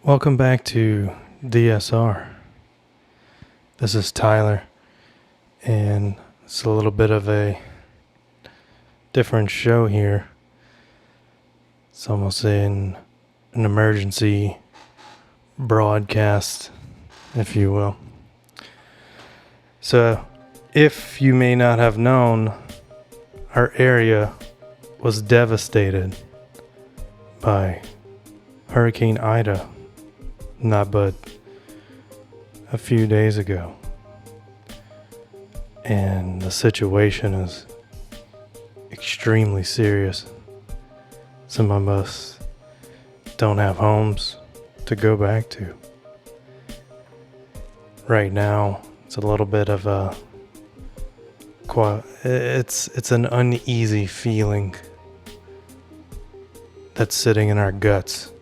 Welcome back to DSR. This is Tyler, and it's a little bit of a different show here. It's almost an emergency broadcast, if you will. So, if you may not have known, our area was devastated by Hurricane Ida, not but a few days ago. And the situation is extremely serious. Some of us don't have homes to go back to. Right now, it's a little bit of a it's an uneasy feeling that's sitting in our guts,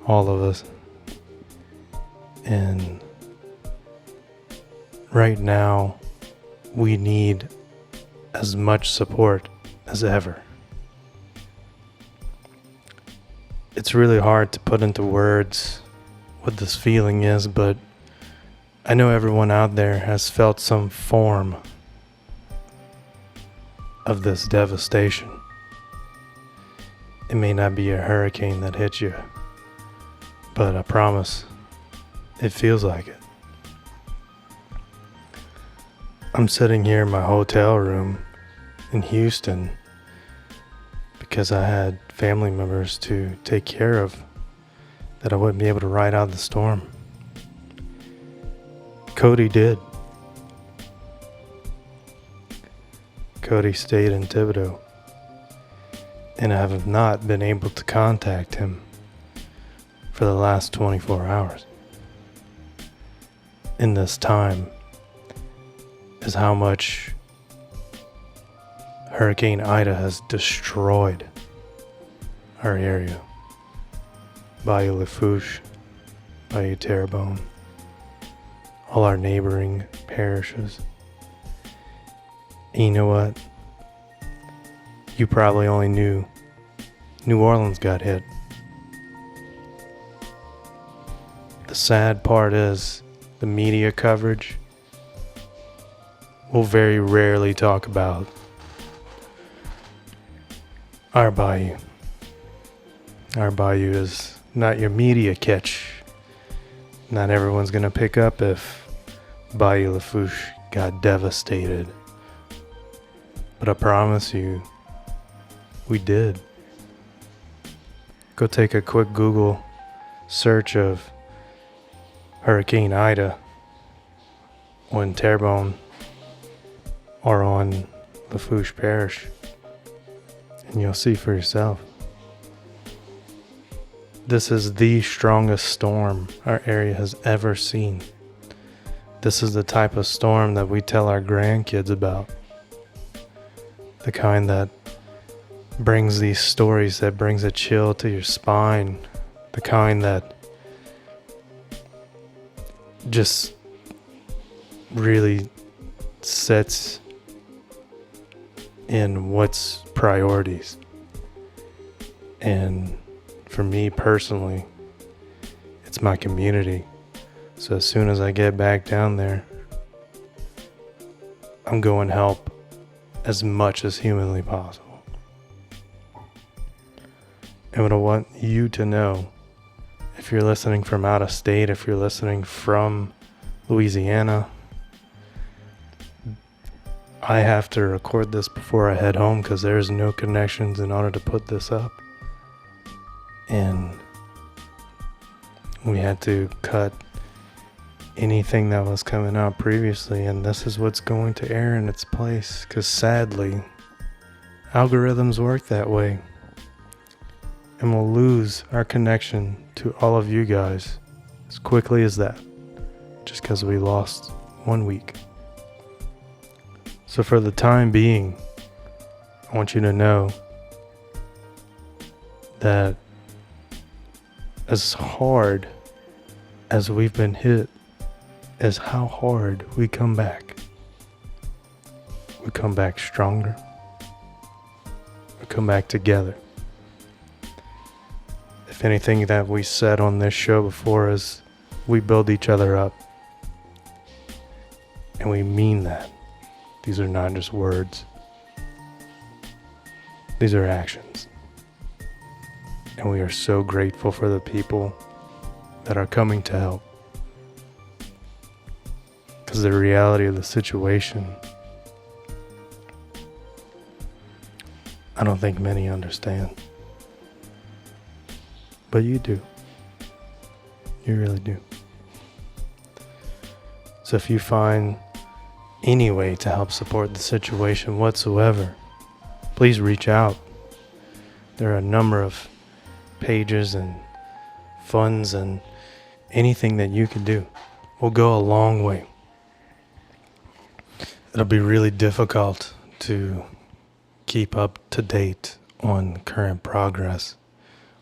all of us. And right now, we need as much support as ever. It's really hard to put into words what this feeling is, but I know everyone out there has felt some form of this devastation. It may not be a hurricane that hit you, but I promise it feels like it. I'm sitting here in my hotel room in Houston because I had family members to take care of that I wouldn't be able to ride out the storm. Cody did. Cody stayed in Thibodaux, and I have not been able to contact him for the last 24 hours. In this time is how much Hurricane Ida has destroyed our area. Bayou Lafourche, Bayou Terrebonne, all our neighboring parishes. And you know what? You probably only knew New Orleans got hit. The sad part is the media coverage will very rarely talk about our bayou. Our bayou is not your media catch. Not everyone's gonna pick up if Bayou Lafourche got devastated. But I promise you, we did. Go take a quick Google search of Hurricane Ida on Terrebonne or on Lafourche Parish, and you'll see for yourself. This is the strongest storm our area has ever seen. This is the type of storm that we tell our grandkids about. The kind that brings these stories, that brings a chill to your spine. The kind that just really sets in what's priorities. And for me personally, it's my community. So as soon as I get back down there, I'm going to help as much as humanly possible. And what I want you to know, if you're listening from out of state, if you're listening from Louisiana, I have to record this before I head home because there's no connections in order to put this up. And we had to cut anything that was coming out previously, and this is what's going to air in its place, because sadly, algorithms work that way. And we'll lose our connection to all of you guys as quickly as that, just because we lost 1 week. So for the time being, I want you to know that as hard as we've been hit, is how hard we come back. We come back stronger. We come back together. If anything that we said on this show before is we build each other up. And we mean that. These are not just words. These are actions. And we are so grateful for the people that are coming to help. Because the reality of the situation, I don't think many understand. But you do. You really do. So if you find any way to help support the situation whatsoever, please reach out. There are a number of pages and funds and anything that you can do will go a long way. It'll be really difficult to keep up to date on current progress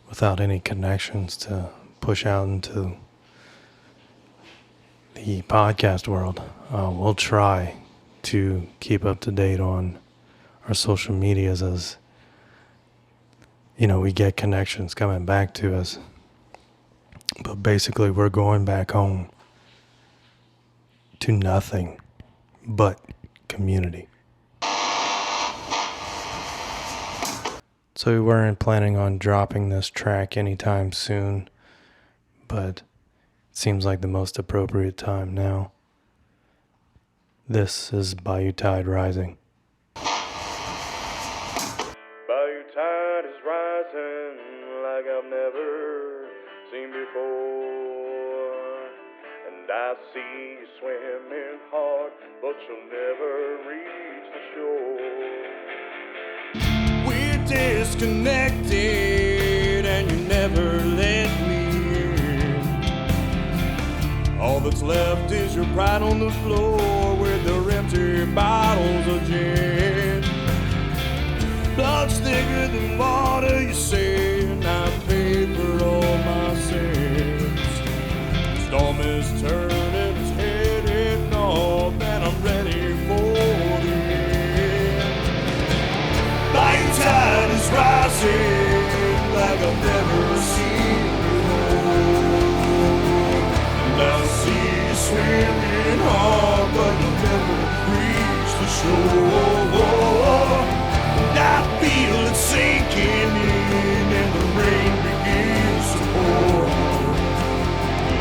without any connections to push out into the podcast world. We'll try to keep up to date on our social medias as, we get connections coming back to us. But basically, we're going back home to nothing but community. So we weren't planning on dropping this track anytime soon, but it seems like the most appropriate time now. This is Bayou Tide Rising. Bayou tide is rising like I've never seen before. And I see you swimming hard, but you'll never reach the shore. We're disconnected and you never let me in. All that's left is your pride on the floor with the empty bottles of gin. Blood's thicker than water, you say, and I paid for all my sins. Storm is turning, it's headed north, and I'm ready for the end. Bayou tide is rising like I've never seen before. And I see you swimming hard, but you'll never reach the shore. And I feel it sinking in, and the rain begins to pour.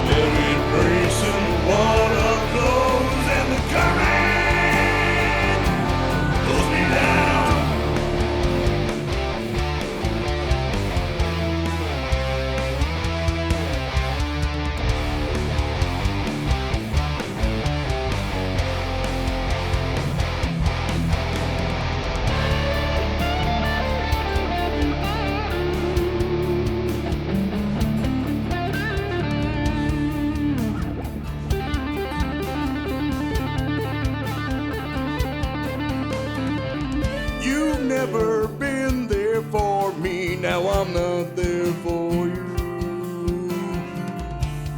Let it breaks and the water flows, and the current pulls me down. You've never been there for me, now I'm not there for you.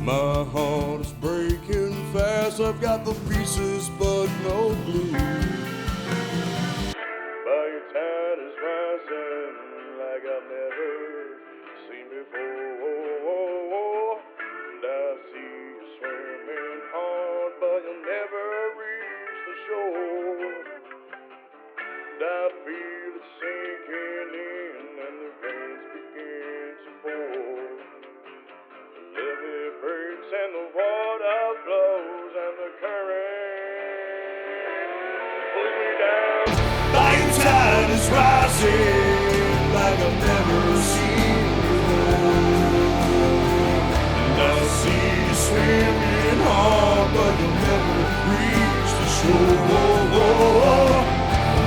My heart is breaking fast, I've got the pieces but no glue. Bayou tide is rising like I've never seen before. And I see you swimming hard, but you'll never reach the shore. And I feel it sinking in, and the rains begin to pour. The levee breaks and the water flows, and the current pulls me down. Bayou tide is rising like I've never seen before. And I see you swimming hard, but you'll never reach the shore.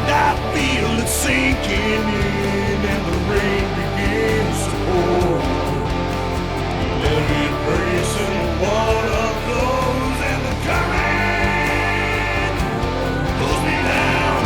I feel it sinking in, and the rain begins to pour. Let it breaks and the water flows, and the current pulls me down.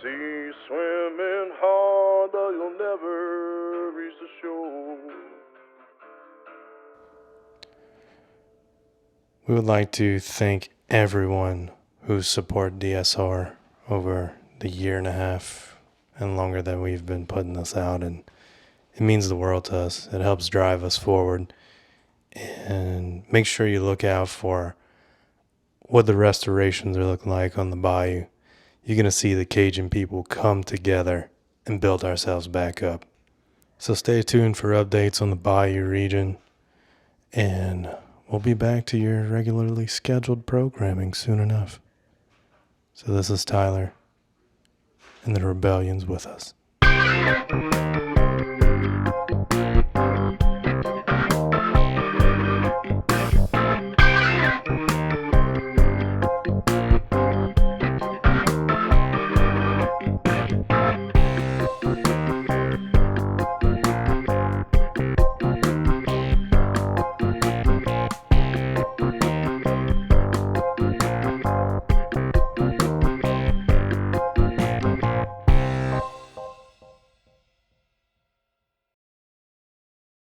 sea swimming hard, though you'll never reach the shore. We would like to thank everyone who's supported DSR over the year and a half and longer that we've been putting this out, and it means the world to us. It helps drive us forward. And make sure you look out for what the restorations are looking like on the bayou. You're going to see the Cajun people come together and build ourselves back up. So stay tuned for updates on the bayou region, and we'll be back to your regularly scheduled programming soon enough. So this is Tyler, and the Rebellion's with us.